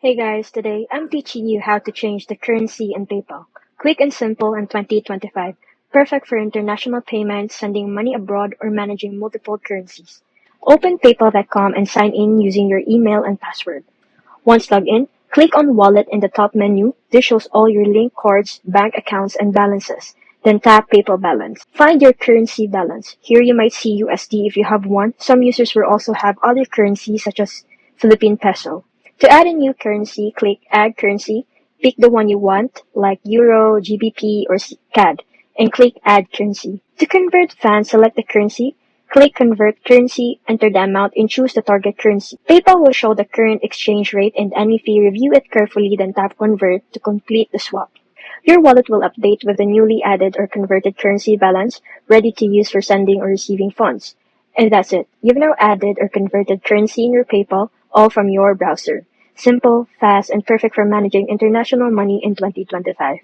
Hey guys, today I'm teaching you how to change the currency in PayPal. Quick and simple in 2025. Perfect for international payments, sending money abroad, or managing multiple currencies. Open PayPal.com and sign in using your email and password. Once logged in, click on Wallet in the top menu. This shows all your linked cards, bank accounts, and balances. Then tap PayPal Balance. Find your currency balance. Here you might see USD if you have one. Some users will also have other currencies such as Philippine Peso. To add a new currency, click Add Currency. Pick the one you want, like Euro, GBP, or CAD, and click Add Currency. To convert funds, select the currency, click Convert Currency, enter the amount, and choose the target currency. PayPal will show the current exchange rate and any fee. Review it carefully, then tap Convert to complete the swap. Your wallet will update with the newly added or converted currency balance, ready to use for sending or receiving funds. And that's it. You've now added or converted currency in your PayPal, all from your browser. Simple, fast, and perfect for managing international money in 2025.